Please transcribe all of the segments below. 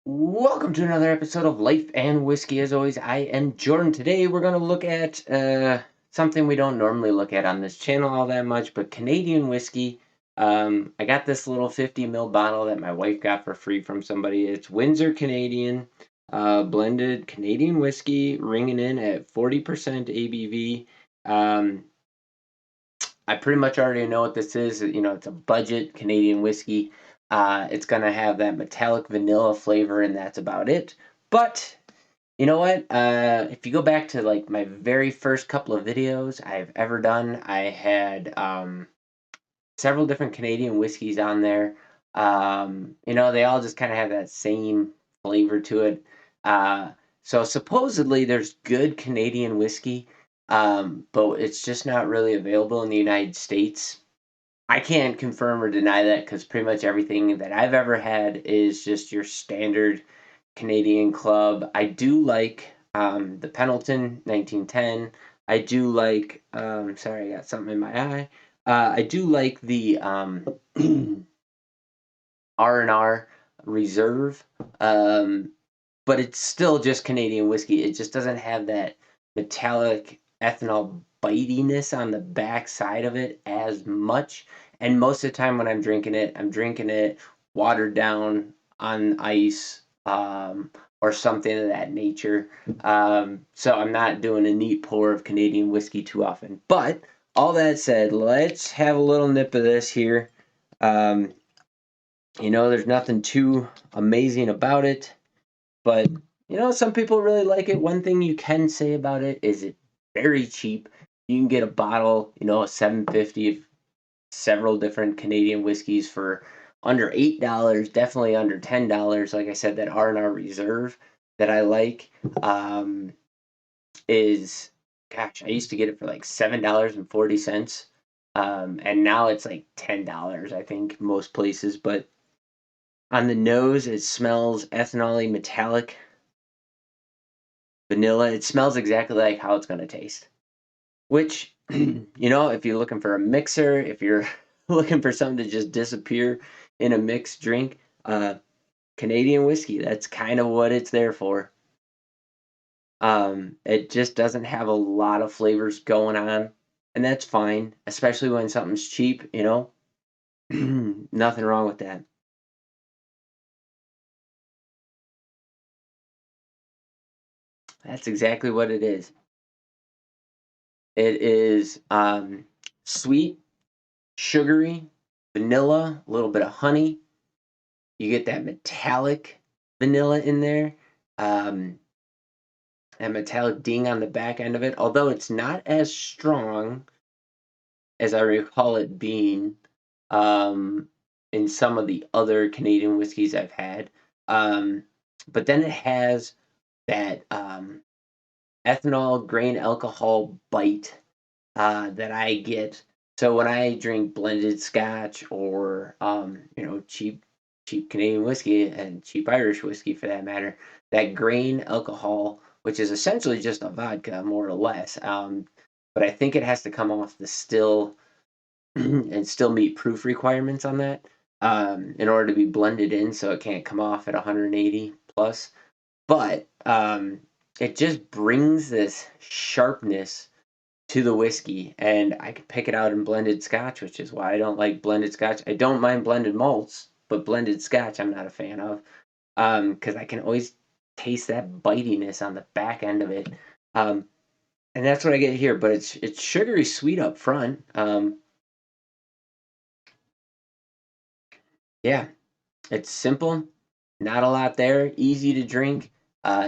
Welcome to another episode of Life and Whiskey. As always, I am Jordan. Today we're going to look at something we don't normally look at on this channel all that much, but Canadian whiskey. I got this little 50 ml bottle that my wife got for free from somebody. It's Windsor Canadian blended Canadian whiskey, ringing in at 40% ABV. I pretty much already know what this is. You know, it's a budget Canadian whiskey. It's gonna have that metallic vanilla flavor, and that's about it. But you know what? If you go back to like my very first couple of videos I've ever done, I had several different Canadian whiskeys on there. They all just kind of have that same flavor to it. So supposedly there's good Canadian whiskey, but it's just not really available in the United States. I can't confirm or deny that because pretty much everything that I've ever had is just your standard Canadian club. I do like the Pendleton 1910. I do like, sorry, I got something in my eye. I do like the R&R Reserve, but it's still just Canadian whiskey. It just doesn't have that metallic ethanol bitiness on the back side of it as much. And most of the time when I'm drinking it watered down on ice, or something of that nature. So I'm not doing a neat pour of Canadian whiskey too often. But all that said, let's have a little nip of this here. Um, there's nothing too amazing about it, but some people really like it. One thing you can say about it is it's very cheap. You can get a bottle, a 750 of several different Canadian whiskeys for under $8, definitely under $10. Like I said, that R&R Reserve that I like is, gosh, I used to get it for like $7.40. And now it's like $10, I think, most places. But on the nose, it smells ethanol metallic vanilla. It smells exactly like how it's going to taste. Which, if you're looking for a mixer, if you're looking for something to just disappear in a mixed drink, Canadian whiskey, that's kind of what it's there for. It just doesn't have a lot of flavors going on, and that's fine, especially when something's cheap, Nothing wrong with that. That's exactly what it is. It is sweet, sugary, vanilla, a little bit of honey. You get that metallic vanilla in there, um, that metallic ding on the back end of it. Although it's not as strong as I recall it being in some of the other Canadian whiskeys I've had. Um, but then it has that ethanol grain alcohol bite that I get. So when I drink blended Scotch or cheap Canadian whiskey and cheap Irish whiskey for that matter, that grain alcohol, which is essentially just a vodka more or less, but I think it has to come off the still and still meet proof requirements on that in order to be blended in, so it can't come off at 180 plus. But it just brings this sharpness to the whiskey, and I can pick it out in blended Scotch, which is why I don't like blended Scotch. I don't mind blended malts, but blended Scotch I'm not a fan of, because I can always taste that bitiness on the back end of it, um, and that's what I get here. But it's sugary sweet up front. Yeah, it's simple, not a lot there, easy to drink,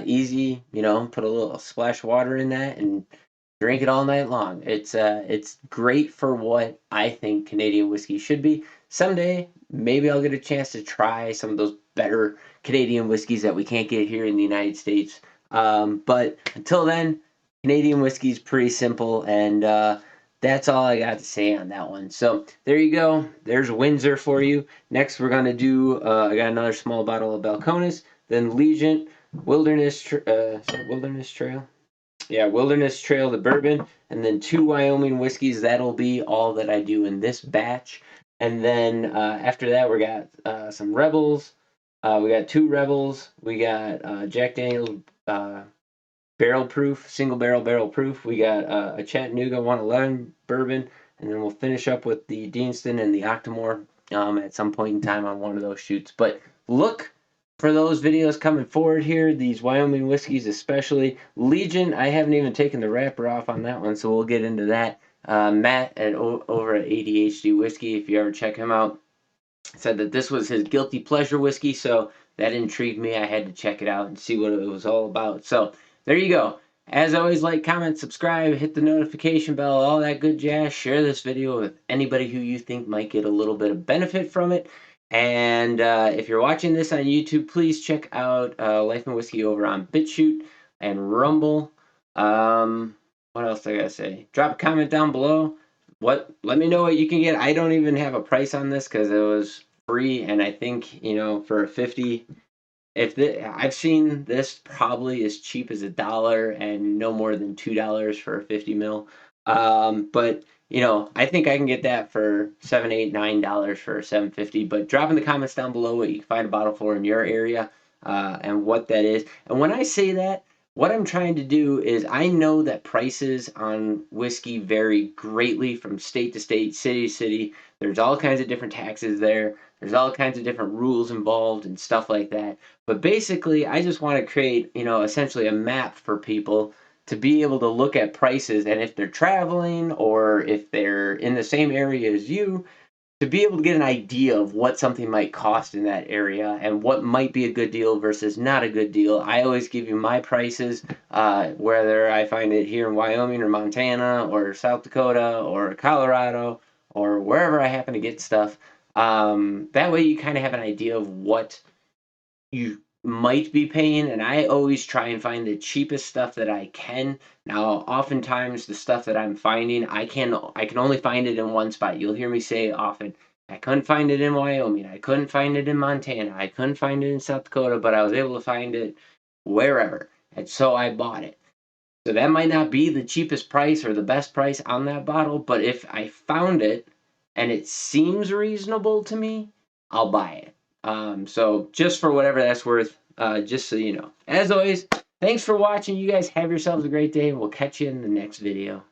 easy. Put a little splash of water in that and drink it all night long. It's great for what I think Canadian whiskey should be. Someday, maybe I'll get a chance to try some of those better Canadian whiskeys that we can't get here in the United States. But until then, Canadian whiskey is pretty simple, and that's all I got to say on that one. So there you go. There's Windsor for you. Next, we're gonna do. I got another small bottle of Balcones, then Legion, Wilderness Trail. Yeah, Wilderness Trail, the bourbon, and then 2 Wyoming whiskeys. That'll be all that I do in this batch. And then after that, we got some Rebels, We got 2 Rebels. We got Jack Daniel's barrel proof, single barrel proof. We got a Chattanooga 111 bourbon, and then we'll finish up with the Deanston and the Octomore at some point in time on one of those shoots. But look for those videos coming forward here, these Wyoming whiskeys especially. Legion, I haven't even taken the wrapper off on that one, so we'll get into that. Matt over at ADHD Whiskey, if you ever check him out, said that this was his guilty pleasure whiskey, so that intrigued me. I had to check it out and see what it was all about. So there you go. As always, like, comment, subscribe, hit the notification bell, all that good jazz. Share this video with anybody who you think might get a little bit of benefit from it. And if you're watching this on YouTube, please check out Life and Whiskey over on BitChute and Rumble. What else I gotta say? Drop a comment down below. Let me know what you can get. I don't even have a price on this because it was free, and I think, for a 50, I've seen this probably as cheap as $1 and no more than $2 for a 50 mil. But I think I can get that for $7, $8, $9 for 750. But drop in the comments down below what you can find a bottle for in your area, and what that is. And when I say that, what I'm trying to do is, I know that prices on whiskey vary greatly from state to state, city to city. There's all kinds of different taxes there. There's all kinds of different rules involved and stuff like that. But basically, I just want to create, essentially a map for people to be able to look at prices, and if they're traveling or if they're in the same area as you, to be able to get an idea of what something might cost in that area and what might be a good deal versus not a good deal. I always give you my prices, whether I find it here in Wyoming or Montana or South Dakota or Colorado or wherever I happen to get stuff. That way you kind of have an idea of what you might be paying, and I always try and find the cheapest stuff that I can. Now, oftentimes the stuff that I'm finding, I can only find it in one spot. You'll hear me say often, I couldn't find it in Wyoming, I couldn't find it in Montana, I couldn't find it in South Dakota, but I was able to find it wherever, and so I bought it. So that might not be the cheapest price or the best price on that bottle, but if I found it and it seems reasonable to me, I'll buy it. So just for whatever that's worth, just so you know. As always, thanks for watching. You guys have yourselves a great day, and we'll catch you in the next video.